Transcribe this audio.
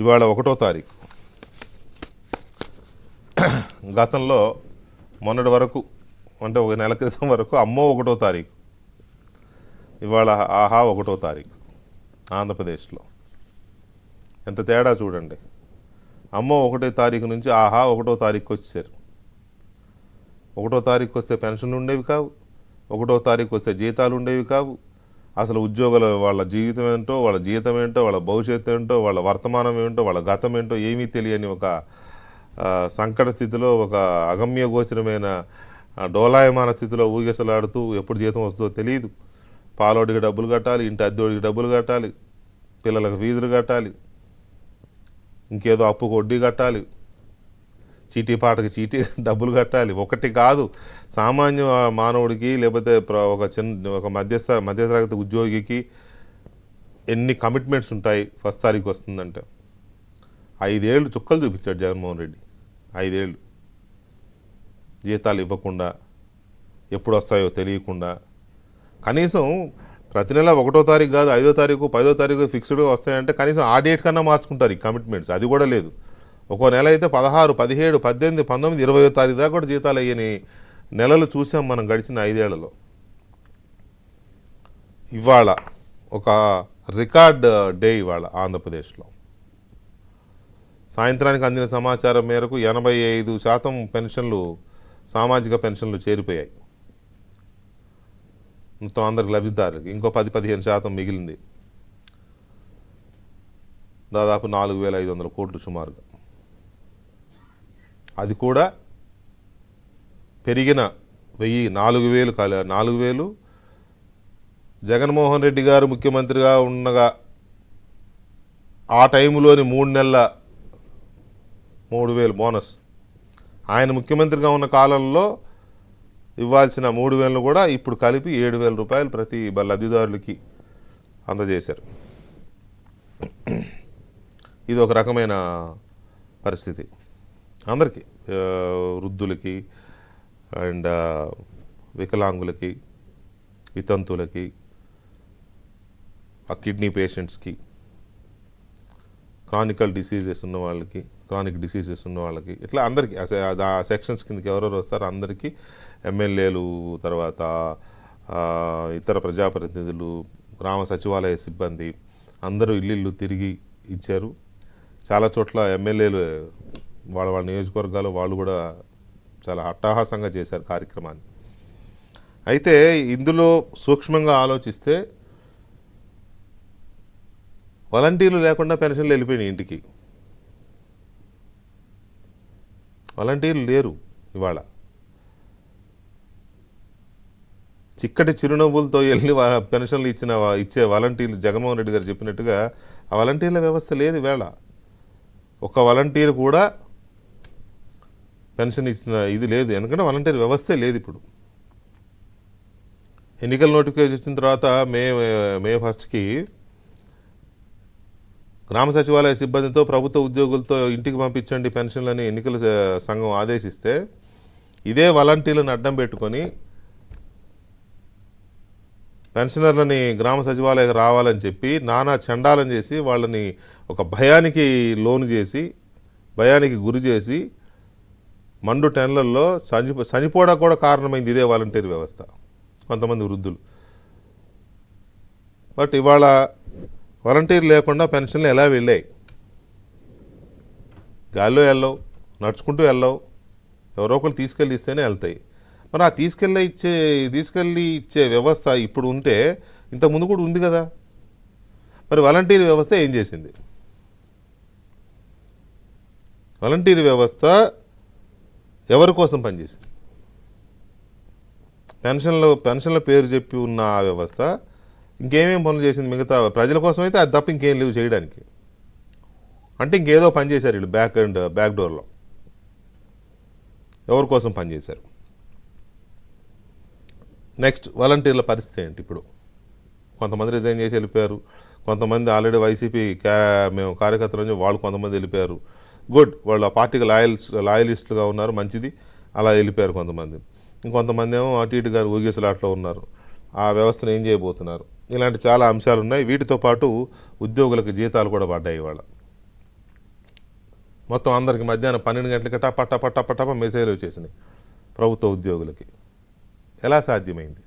ఇవాళ 1వ తారీఖు. గతంలో మొన్నటి వరకు అంటే ఒక నెల క్రితం వరకు అమ్మో 1వ తారీఖు, ఇవాళ ఆహా 1వ తారీఖు. ఆంధ్రప్రదేశ్లో ఎంత తేడా చూడండి. అమ్మో 1వ తారీఖు నుంచి ఆహా 1వ తారీఖుకి వచ్చేసారు. 1వ తారీఖు వస్తే పెన్షన్లు ఉండేవి కావు, 1వ తారీఖు వస్తే జీతాలు ఉండేవి కావు. అసలు ఉద్యోగుల వాళ్ళ జీవితం ఏంటో, వాళ్ళ జీతం ఏంటో, వాళ్ళ భవిష్యత్తు ఏంటో, వాళ్ళ వర్తమానం ఏంటో, వాళ్ళ గతం ఏంటో ఏమీ తెలియని ఒక సంకట స్థితిలో, ఒక అగమ్య గోచరమైన డోలాయమాన స్థితిలో ఊగిసలాడుతూ ఎప్పుడు జీతం వస్తుందో తెలియదు. పాలోడికి డబ్బులు కట్టాలి, ఇంటి అద్దెడికి డబ్బులు కట్టాలి, పిల్లలకు ఫీజులు కట్టాలి, ఇంకేదో అప్పుకు వడ్డీ కట్టాలి, చీటీ పాటకి చీటీ డబ్బులు కట్టాలి. ఒకటి కాదు, సామాన్య మానవుడికి లేకపోతే ఒక మధ్యతరగతి ఉద్యోగికి ఎన్ని కమిట్మెంట్స్ ఉంటాయి. 1వ తారీఖు వస్తుందంటే 5 ఏళ్ళు చుక్కలు చూపించాడు జగన్మోహన్ రెడ్డి. 5 ఏళ్ళు జీతాలు ఇవ్వకుండా, ఎప్పుడు వస్తాయో తెలియకుండా, కనీసం ప్రతి నెల 1వ తారీఖు కాదు 5వ తారీఖు 10వ తారీఖు ఫిక్స్డ్గా వస్తాయంటే కనీసం ఆ డేట్ కన్నా మార్చుకుంటారు ఈ కమిట్మెంట్స్. అది కూడా లేదు. ఒక్కో నెల అయితే 16, 17, 18, 19, 20వ తారీఖు దాకా కూడా జీతాలు అయ్యని నెలలు చూసాం మనం గడిచిన 5 ఏళ్లలో. ఇవాళ ఒక రికార్డ్ డే ఇవాళ ఆంధ్రప్రదేశ్లో. సాయంత్రానికి అందిన సమాచారం మేరకు 85% పెన్షన్లు, సామాజిక పెన్షన్లు చేరిపోయాయి మొత్తం అందరికి లబ్ధిదారులకి. ఇంకో 10-15% మిగిలింది. దాదాపు 4,500 కోట్లు సుమారుగా. అది కూడా పెరిగిన 4,000 జగన్మోహన్ రెడ్డి గారు ముఖ్యమంత్రిగా ఉండగా ఆ టైంలోని 3 నెలల 3,000 బోనస్, ఆయన ముఖ్యమంత్రిగా ఉన్న కాలంలో ఇవ్వాల్సిన 3,000 కూడా ఇప్పుడు కలిపి 7,000 రూపాయలు ప్రతి లబ్ధిదారులకి అందజేశారు. ఇది ఒక రకమైన పరిస్థితి అందరికీ, వృద్ధులకి అండ్ వికలాంగులకి, వితంతులకి, ఆ కిడ్నీ పేషెంట్స్కి, క్రానిక్ డిసీజెస్ ఉన్న వాళ్ళకి, ఇట్లా అందరికీ ఆ సెక్షన్స్ కిందకి ఎవరెవరు వస్తారో అందరికీ, ఎమ్మెల్యేలు, తర్వాత ఇతర ప్రజాప్రతినిధులు, గ్రామ సచివాలయ సిబ్బంది అందరూ ఇల్లు తిరిగి ఇచ్చారు. చాలా చోట్ల ఎమ్మెల్యేలు వాళ్ళ నియోజకవర్గాలు వాళ్ళు కూడా చాలా అట్టహాసంగా చేశారు కార్యక్రమాన్ని. అయితే ఇందులో సూక్ష్మంగా ఆలోచిస్తే వాలంటీర్లు లేకుండా పెన్షన్లు వెళ్ళిపోయినాయి ఇంటికి. వాలంటీర్లు లేరు ఇవాళ. చిక్కటి చిరునవ్వులతో వెళ్ళి పెన్షన్లు ఇచ్చే వాలంటీర్లు, జగన్మోహన్ రెడ్డి గారు చెప్పినట్టుగా ఆ వాలంటీర్ల వ్యవస్థ లేదు ఇవాళ. ఒక వాలంటీర్ కూడా పెన్షన్ ఇచ్చిన ఇది లేదు. ఎందుకంటే వాలంటీర్ వ్యవస్థే లేదు ఇప్పుడు. ఎన్నికల నోటిఫికేషన్ వచ్చిన తర్వాత మే 1కి గ్రామ సచివాలయ సిబ్బందితో, ప్రభుత్వ ఉద్యోగులతో ఇంటికి పంపించండి పెన్షన్లని ఎన్నికల సంఘం ఆదేశిస్తే, ఇదే వాలంటీర్లను అడ్డం పెట్టుకొని పెన్షనర్లని గ్రామ సచివాలయకు రావాలని చెప్పి నానా చండాలం చేసి వాళ్ళని ఒక భయానికి లోను చేసి, భయానికి గురి చేసి, మండు టెన్లలో చనిపోవడానికి కూడా కారణమైంది ఇదే వాలంటీర్ వ్యవస్థ, కొంతమంది వృద్ధులు. బట్ ఇవాళ వాలంటీర్ లేకుండా పెన్షన్లు ఎలా వెళ్ళాయి? గాల్లో వెళ్ళవు, నడుచుకుంటూ వెళ్ళవు, ఎవరో ఒకరు తీసుకెళ్ళి ఇస్తేనే వెళ్తాయి. మరి ఆ తీసుకెళ్ళి ఇచ్చే వ్యవస్థ ఇప్పుడు ఉంటే ఇంతకుముందు కూడా ఉంది కదా. మరి వాలంటీర్ వ్యవస్థ ఏం చేసింది? వాలంటీర్ వ్యవస్థ ఎవరి కోసం పనిచేసింది? పెన్షన్ల పేరు చెప్పి ఉన్న ఆ వ్యవస్థ ఇంకేమేమి పనులు చేసింది? మిగతా ప్రజల కోసం అయితే అది తప్ప ఇంకేం లేవు చేయడానికి. అంటే ఇంకేదో పని చేశారు వీళ్ళు బ్యాక్ డోర్లో. ఎవరి కోసం పనిచేశారు? నెక్స్ట్ వాలంటీర్ల పరిస్థితి ఏంటి? ఇప్పుడు కొంతమంది రిజైన్ చేసి వెళ్ళిపోయారు, కొంతమంది ఆల్రెడీ వైసీపీ మేము కార్యకర్తలు వాళ్ళు కొంతమంది వెళ్ళిపోయారు. గుడ్, వాళ్ళు ఆ పార్టీకి లాయలిస్టులుగా ఉన్నారు, మంచిది, అలా వెళ్ళిపోయారు కొంతమంది. ఇంకొంతమంది ఏమో అటు ఇటుగా ఊగిసలాట్లో ఉన్నారు. ఆ వ్యవస్థను ఏం చేయబోతున్నారు? ఇలాంటి చాలా అంశాలు ఉన్నాయి. వీటితో పాటు ఉద్యోగులకు జీతాలు కూడా పడ్డాయి ఇవాళ. మొత్తం అందరికి మధ్యాహ్నం 12 గంటలకి టప టప టప టప మెసేజ్లు వచ్చేసినాయి ప్రభుత్వ ఉద్యోగులకి. ఎలా సాధ్యమైంది?